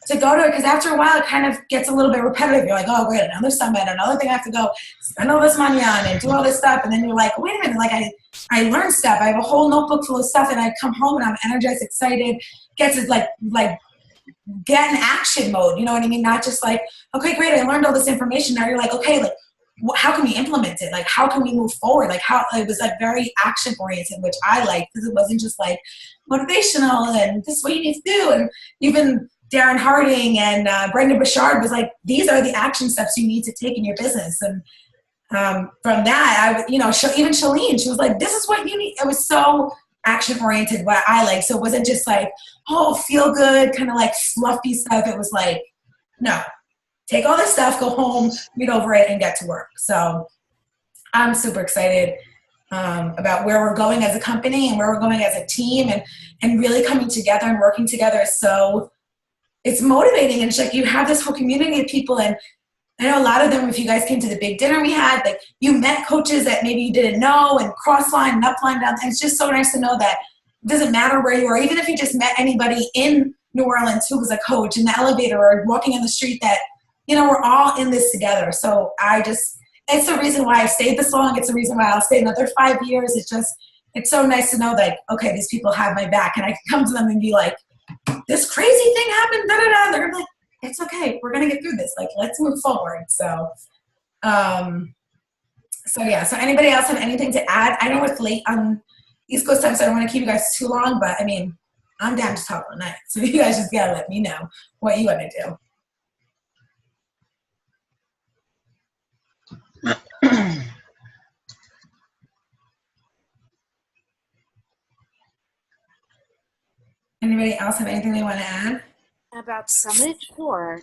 to go to it, because after a while it kind of gets a little bit repetitive. You're like, oh, great, another summit, another thing I have to go spend all this money on and do all this stuff. And then you're like, wait a minute, like I learned stuff. I have a whole notebook full of stuff, and I come home and I'm energized, excited, get to like get in action mode. You know what I mean? Not just like, okay, great, I learned all this information. Now you're like, okay, like how can we implement it? Like, how can we move forward? Like, how it was like very action oriented, which I liked, because it wasn't just like motivational and this is what you need to do. And even Darren Harding and Brendan Bouchard was like, these are the action steps you need to take in your business. And from that, even Shalene, she was like, this is what you need. It was so action oriented, what I like. So it wasn't just like, oh, feel good, kind of like fluffy stuff. It was like, no, take all this stuff, go home, read over it, and get to work. So I'm super excited about where we're going as a company and where we're going as a team, and really coming together and working together. So it's motivating, and it's like you have this whole community of people. And I know a lot of them, if you guys came to the big dinner we had, like you met coaches that maybe you didn't know, and cross-line and up-line, down. And it's just so nice to know that it doesn't matter where you are, even if you just met anybody in New Orleans who was a coach in the elevator or walking on the street, that, we're all in this together. So it's the reason why I stayed this long. It's the reason why I'll stay another 5 years. It's so nice to know that, okay, these people have my back, and I can come to them and be like, this crazy thing happened, da-da-da. They're like, it's okay. We're going to get through this. Like, let's move forward. So, so anybody else have anything to add? I know it's late on East Coast time, so I don't want to keep you guys too long, but I mean, I'm down to talk all night. So you guys just got to let me know what you want to do. Anybody else have anything they want to add?
About Summit? Sure.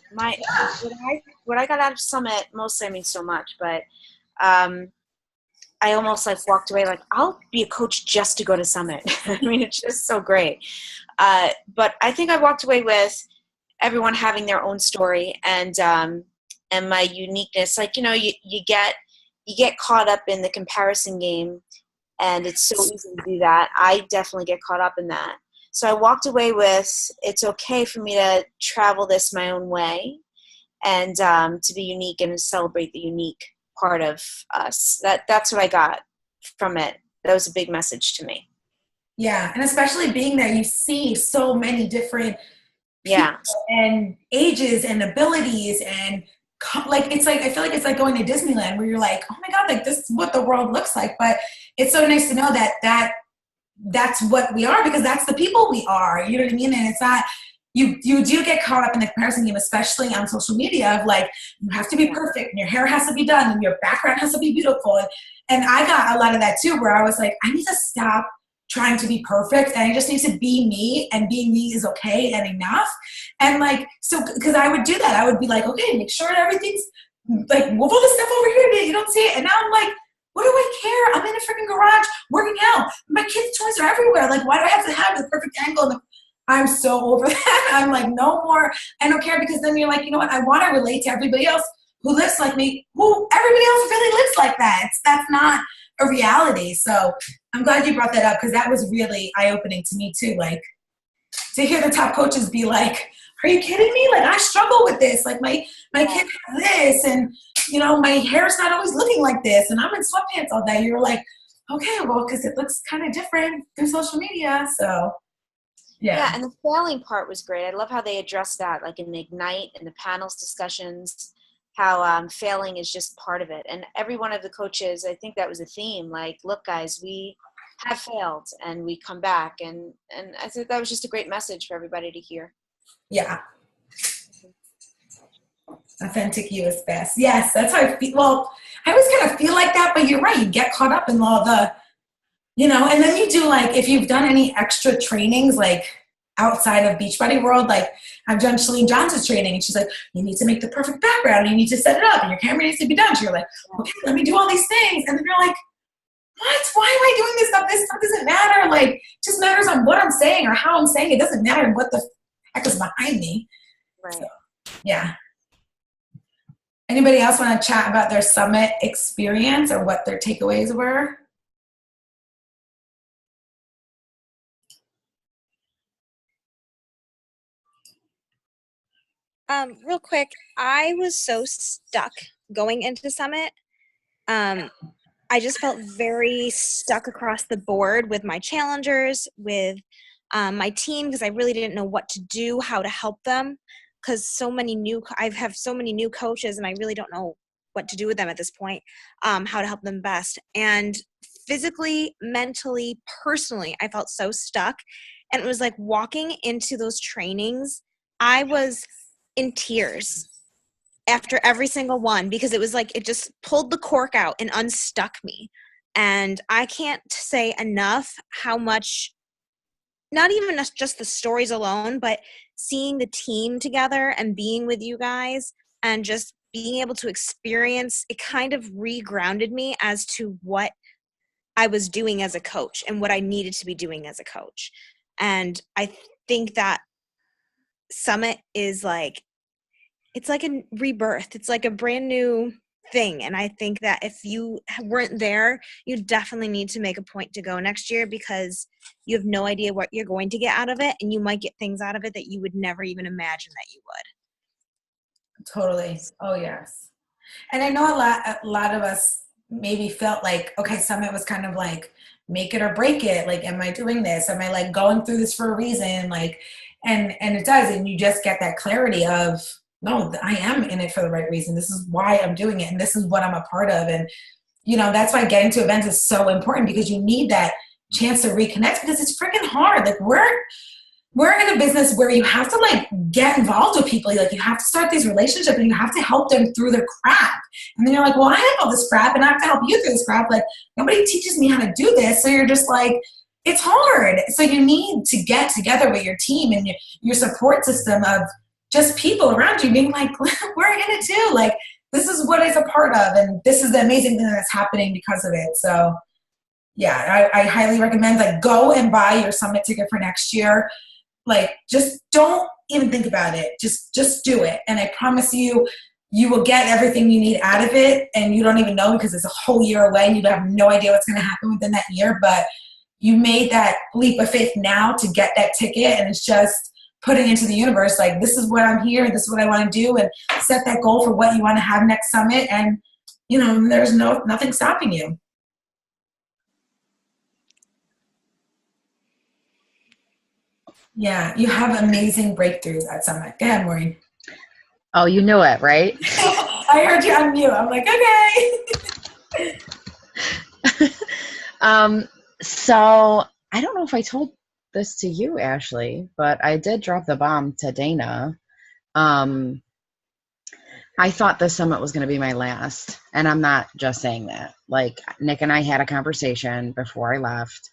What I got out of Summit, mostly, I mean, so much, but I almost like walked away like, I'll be a coach just to go to Summit. I mean, it's just so great. But I think I walked away with everyone having their own story, and my uniqueness. Like, you get caught up in the comparison game, and it's so easy to do that. I definitely get caught up in that. So I walked away with, it's okay for me to travel this my own way, and to be unique and celebrate the unique part of us. That's what I got from it. That was a big message to me.
Yeah, and especially being there, you see so many different people and ages and abilities, and it's like, I feel like it's like going to Disneyland, where you're like, oh my God, like this is what the world looks like. But it's so nice to know that that's what we are, because that's the people we are. You know what I mean? And it's not, you do get caught up in the comparison game, especially on social media, of like, you have to be perfect, and your hair has to be done, and your background has to be beautiful. And I got a lot of that too, where I was like, I need to stop trying to be perfect, and I just need to be me, and being me is okay and enough. And like, so, because I would do that. I would be like, okay, make sure everything's like, move all this stuff over here, you don't see it. And now I'm like, what do I care? I'm in a freaking garage working out. My kids' toys are everywhere. Like, why do I have to have the perfect angle? I'm so over that. I'm like, no more. I don't care, because then you're like, you know what? I want to relate to everybody else who lives like me, who everybody else really lives like that. That's not a reality. So I'm glad you brought that up, because that was really eye-opening to me too. Like, to hear the top coaches be like, are you kidding me? Like, I struggle with this. Like, my kid has this, and my hair's not always looking like this, and I'm in sweatpants all day. You're like, okay, well, because it looks kind of different through social media. So,
yeah. And the failing part was great. I love how they addressed that, like in the Ignite and the panels discussions, how failing is just part of it. And every one of the coaches, I think that was a theme. Like, look, guys, we have failed, and we come back. And I think that was just a great message for everybody to hear.
Yeah. Authentic you is best. Yes, that's how I feel. Well, I always kind of feel like that, but you're right. You get caught up in all the, and then you do, like, if you've done any extra trainings, like outside of Beachbody World, like I've done Shalene Johnson's training, and she's like, you need to make the perfect background, and you need to set it up, and your camera needs to be done. So you're like, okay, let me do all these things. And then you're like, what? Why am I doing this stuff? This stuff doesn't matter. Like, it just matters on what I'm saying or how I'm saying it. It doesn't matter what the heck is behind me.
Right.
So, yeah. Anybody else want to chat about their summit experience or what their takeaways were?
Real quick, I was so stuck going into Summit. I just felt very stuck across the board with my challengers, with my team, because I really didn't know what to do, how to help them, because I have so many new coaches, and I really don't know what to do with them at this point, how to help them best. And physically, mentally, personally, I felt so stuck. And it was like walking into those trainings, I was in tears after every single one, because it was like it just pulled the cork out and unstuck me. And I can't say enough how much, not even just the stories alone, but seeing the team together and being with you guys and just being able to experience, it kind of re-grounded me as to what I was doing as a coach and what I needed to be doing as a coach. And I think that Summit is like, it's like a rebirth. It's like a brand new thing. And I think that if you weren't there, you definitely need to make a point to go next year, because you have no idea what you're going to get out of it. And you might get things out of it that you would never even imagine that you would.
Totally. Oh, yes. And I know a lot of us maybe felt like, okay, Summit was kind of like, make it or break it. Like, am I doing this? Am I like going through this for a reason? Like, and it does. And you just get that clarity of, no, I am in it for the right reason. This is why I'm doing it. And this is what I'm a part of. And, you know, that's why getting to events is so important, because you need that chance to reconnect, because it's freaking hard. Like we're in a business where you have to like get involved with people. Like you have to start these relationships and you have to help them through their crap. And then you're like, well, I have all this crap and I have to help you through this crap. Like nobody teaches me how to do this. So you're just like, it's hard. So you need to get together with your team and your support system of just people around you being like, we're in it too. Like, this is what it's a part of, and this is the amazing thing that's happening because of it. So, yeah, I highly recommend, like, go and buy your Summit ticket for next year. Like, just don't even think about it. Just do it. And I promise you, you will get everything you need out of it, and you don't even know, because it's a whole year away, and you have no idea what's going to happen within that year. But you made that leap of faith now to get that ticket, and it's just putting into the universe, like, this is what I'm here, this is what I want to do, and set that goal for what you want to have next Summit, and, you know, there's nothing stopping you. Yeah, you have amazing breakthroughs at Summit. Go ahead, Maureen.
Oh, you knew it, right?
I heard you on mute. I'm like, okay.
So I don't know if I told this to you, Ashley, but I did drop the bomb to Dana. I thought this Summit was going to be my last, and I'm not just saying that. Like, Nick and I had a conversation before I left,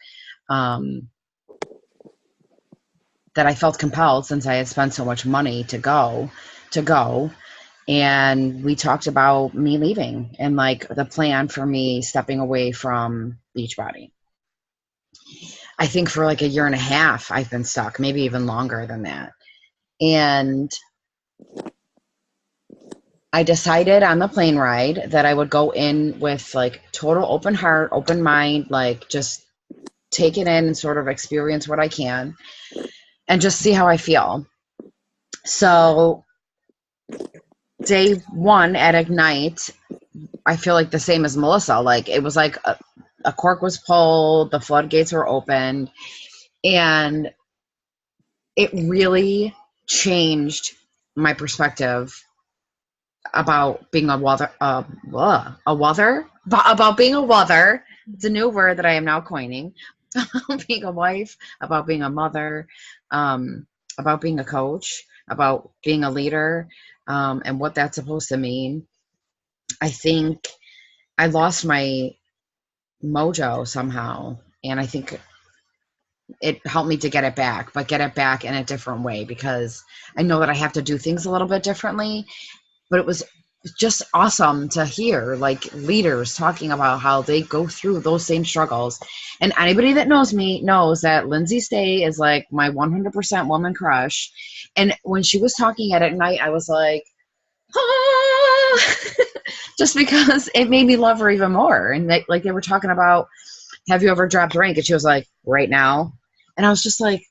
that I felt compelled, since I had spent so much money to go, and we talked about me leaving and like the plan for me stepping away from Beachbody. I think for like a year and a half, I've been stuck, maybe even longer than that. And I decided on the plane ride that I would go in with like total open heart, open mind, like just take it in and sort of experience what I can and just see how I feel. So day one at Ignite, I feel like the same as Melissa. Like it was like a cork was pulled, the floodgates were opened, and it really changed my perspective about being about being a mother. It's a new word that I am now coining. Being a wife, about being a mother, about being a coach, about being a leader, and what that's supposed to mean. I think I lost my mojo somehow, and I think it helped me to get it back, but get it back in a different way, because I know that I have to do things a little bit differently. But it was just awesome to hear like leaders talking about how they go through those same struggles. And anybody that knows me knows that Lindsay Stay is like my 100% woman crush. And when she was talking at Ignite, I was like, ah! Just because it made me love her even more. And they were talking about, have you ever dropped rank? And she was like, right now. And I was just like,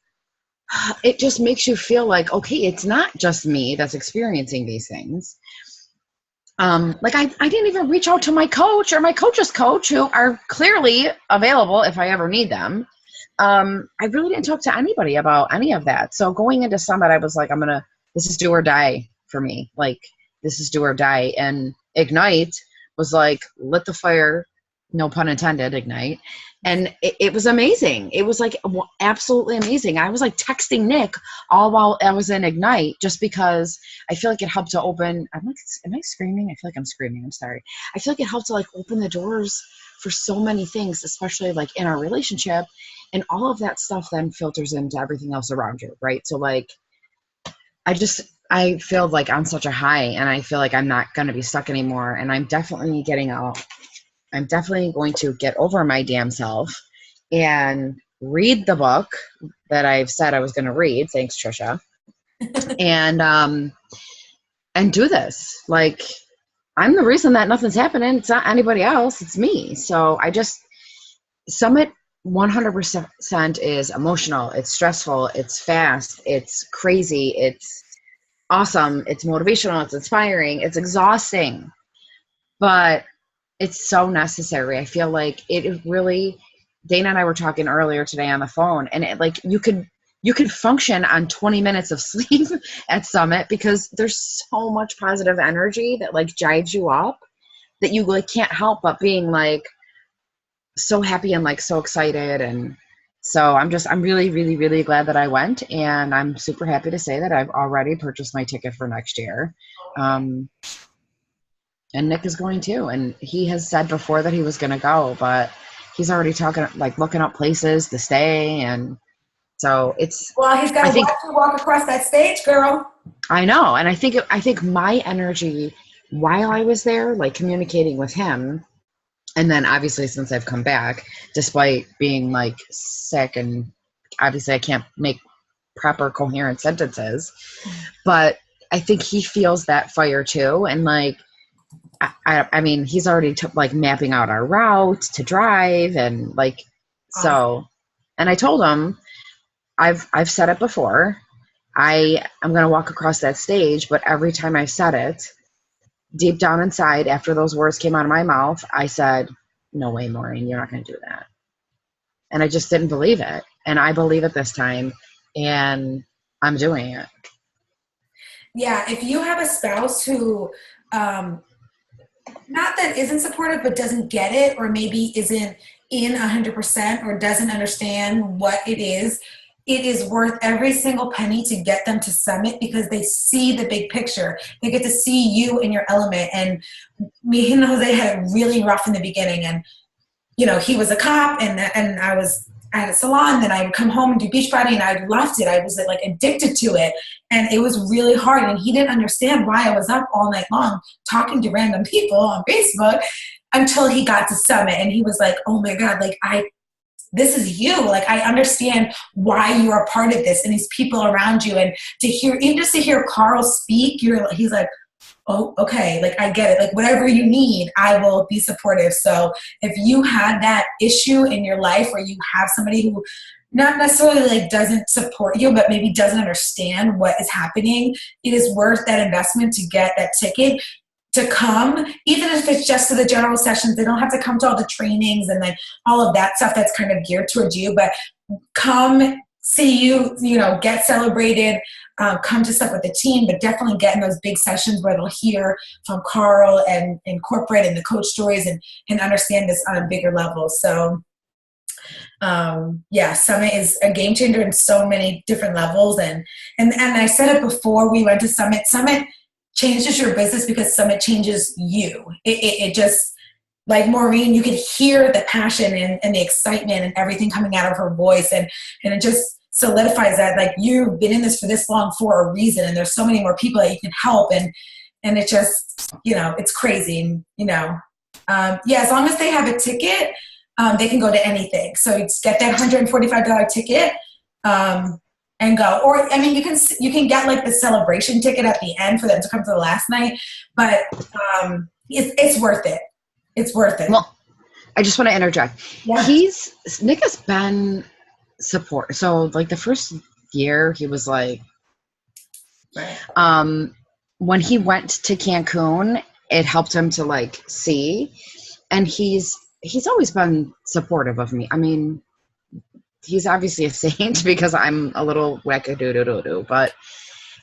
it just makes you feel like, okay, it's not just me that's experiencing these things. Like I didn't even reach out to my coach or my coach's coach, who are clearly available if I ever need them. I really didn't talk to anybody about any of that. So going into Summit, I was like, this is do or die for me. Like, this is do or die. And Ignite was like, lit the fire, no pun intended, Ignite. And it was amazing. It was like absolutely amazing. I was like texting Nick all while I was in Ignite, just because I feel like it helped to open. I'm like, am I screaming? I feel like I'm screaming. I'm sorry. I feel like it helped to like open the doors for so many things, especially like in our relationship, and all of that stuff then filters into everything else around you. Right. So like, I feel like on such a high, and I feel like I'm not going to be stuck anymore. And I'm definitely going to get over my damn self and read the book that I've said I was going to read. Thanks, Trisha. and do this. Like, I'm the reason that nothing's happening. It's not anybody else. It's me. So Summit 100% is emotional. It's stressful. It's fast. It's crazy. It's awesome. It's motivational. It's inspiring. It's exhausting. But it's so necessary. I feel like it is really, Dana and I were talking earlier today on the phone, and it, like, you could function on 20 minutes of sleep at Summit, because there's so much positive energy that like jives you up that you like can't help but being like so happy and like so excited. And so I'm really, really, really glad that I went, and I'm super happy to say that I've already purchased my ticket for next year. And Nick is going too. And he has said before that he was going to go, but he's already looking up places to stay. And so
well, he's got to walk across that stage, girl.
I know. And I think my energy while I was there, like communicating with him, and then obviously since I've come back, despite being like sick, and obviously I can't make proper coherent sentences, but I think he feels that fire too. And like, I mean, he's already like mapping out our route to drive, and like, so, and I told him, I've said it before, I'm going to walk across that stage, but every time I said it, deep down inside, after those words came out of my mouth, I said, no way, Maureen, you're not going to do that. And I just didn't believe it. And I believe it this time, and I'm doing it.
Yeah. If you have a spouse who, not that isn't supportive, but doesn't get it, or maybe isn't in 100%, or doesn't understand what it is worth every single penny to get them to Summit, because they see the big picture. They get to see you in your element. And me and Jose had it really rough in the beginning. And, you know, he was a cop, and I was at a salon. Then I would come home and do Beachbody, and I loved it. I was like addicted to it. And it was really hard. And he didn't understand why I was up all night long talking to random people on Facebook, until he got to Summit. And he was like, oh my God, like this is you. Like, I understand why you are part of this and these people around you. And even just to hear Carl speak, he's like, oh, okay, like I get it. Like, whatever you need, I will be supportive. So if you had that issue in your life, or you have somebody who not necessarily like doesn't support you, but maybe doesn't understand what is happening, it is worth that investment to get that ticket to come, even if it's just to the general sessions. They don't have to come to all the trainings and like all of that stuff that's kind of geared towards you, but come see you, get celebrated, come to stuff with the team, but definitely get in those big sessions where they'll hear from Carl and corporate and the coach stories, and understand this on a bigger level. So Summit is a game changer in so many different levels. And I said it before we went to Summit. Summit changes your business because Summit changes you. It just, like Maureen, you could hear the passion and the excitement and everything coming out of her voice. And it just solidifies that, like, you've been in this for this long for a reason. And there's so many more people that you can help. And it just, it's crazy. And, as long as they have a ticket, they can go to anything. So you just get that $145 ticket, and go. Or, I mean, you can get like the celebration ticket at the end for them to come to the last night, but it's worth it. It's worth it.
Well, I just want to interject.
Yeah.
Nick has been support. So like the first year, he was like, when he went to Cancun, it helped him to like see, and he's always been supportive of me. I mean, he's obviously a saint because I'm a little wackadoodle, but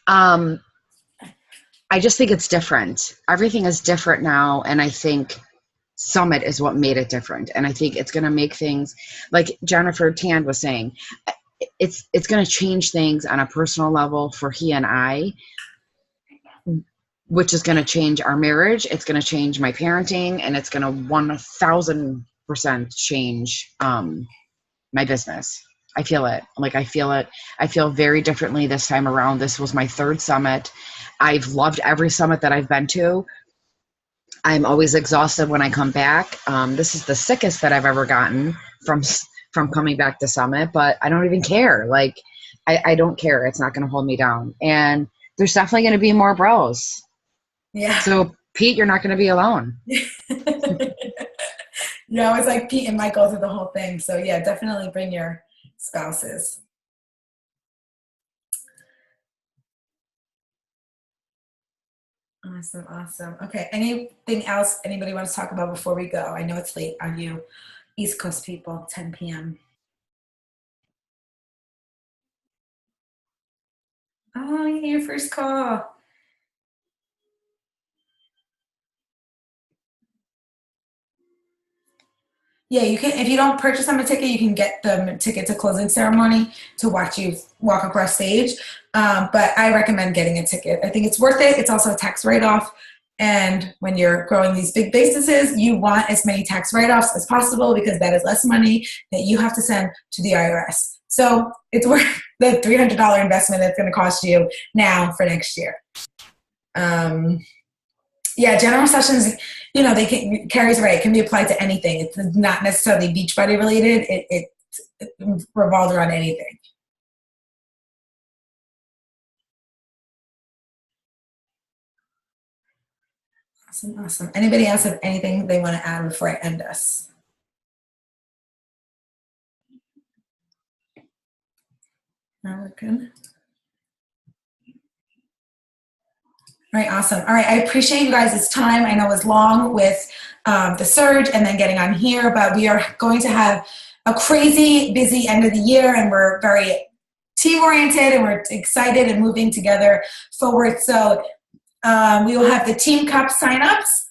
I just think it's different. Everything is different now, and I think Summit is what made it different. And I think it's going to make things, like Jennifer Tand was saying, it's going to change things on a personal level for he and I, which is going to change our marriage. It's going to change my parenting, and it's going to 1,000% change my business. I feel it. Like, I feel it. I feel very differently this time around. This was my third summit. I've loved every summit that I've been to. I'm always exhausted when I come back. This is the sickest that I've ever gotten from coming back to summit, but I don't even care. Like, I don't care. It's not going to hold me down. And there's definitely going to be more bros.
Yeah.
So Pete, you're not going to be alone.
Yeah, it's like Pete and Michael through the whole thing. So yeah, definitely bring your spouses. Awesome. Okay, anything else anybody wants to talk about before we go? I know it's late on you East Coast people, 10 p.m. Oh, yeah, your first call. Yeah, you can. If you don't purchase them a ticket, you can get them a ticket to closing ceremony to watch you walk across stage. But I recommend getting a ticket. I think it's worth it. It's also a tax write-off. And when you're growing these big businesses, you want as many tax write-offs as possible because that is less money that you have to send to the IRS. So it's worth the $300 investment it's going to cost you now for next year. Yeah, general sessions, they can, Carrie's right, it can be applied to anything. It's not necessarily Beachbody related. It revolves around anything. Awesome. Anybody else have anything they want to add before I end us? No, we're good. All right, awesome. All right, I appreciate you guys' time. I know it was long with the surge and then getting on here, but we are going to have a crazy busy end of the year, and we're very team-oriented, and we're excited and moving together forward. So we will have the Team Cup signups.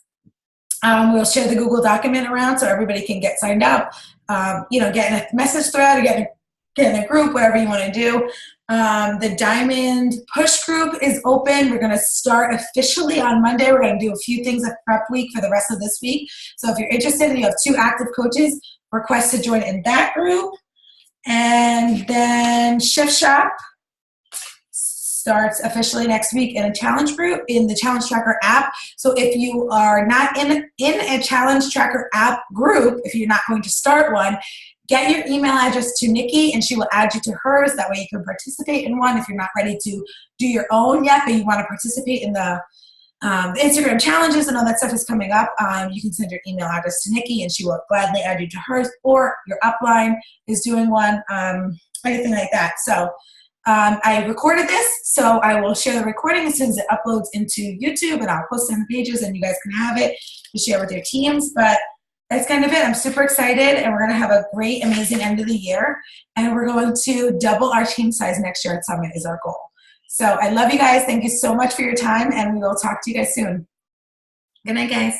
We'll share the Google document around so everybody can get signed up. Get in a message thread or get in a group, whatever you want to do. The Diamond Push group is open. We're going to start officially on Monday. We're going to do a few things at prep week for the rest of this week. So if you're interested and you have 2 active coaches, request to join in that group. And then Shift Shop starts officially next week in a challenge group in the Challenge Tracker app. So if you are not in a Challenge Tracker app group, if you're not going to start one, get your email address to Nikki and she will add you to hers. That way you can participate in one if you're not ready to do your own yet, but you want to participate in the Instagram challenges and all that stuff is coming up. You can send your email address to Nikki and she will gladly add you to hers, or your upline is doing one, anything like that. So I recorded this, so I will share the recording as soon as it uploads into YouTube, and I'll post it on the pages and you guys can have it to share with your teams. But that's kind of it. I'm super excited, and we're going to have a great, amazing end of the year, and we're going to double our team size next year at Summit is our goal. So I love you guys. Thank you so much for your time, and we will talk to you guys soon. Good night, guys.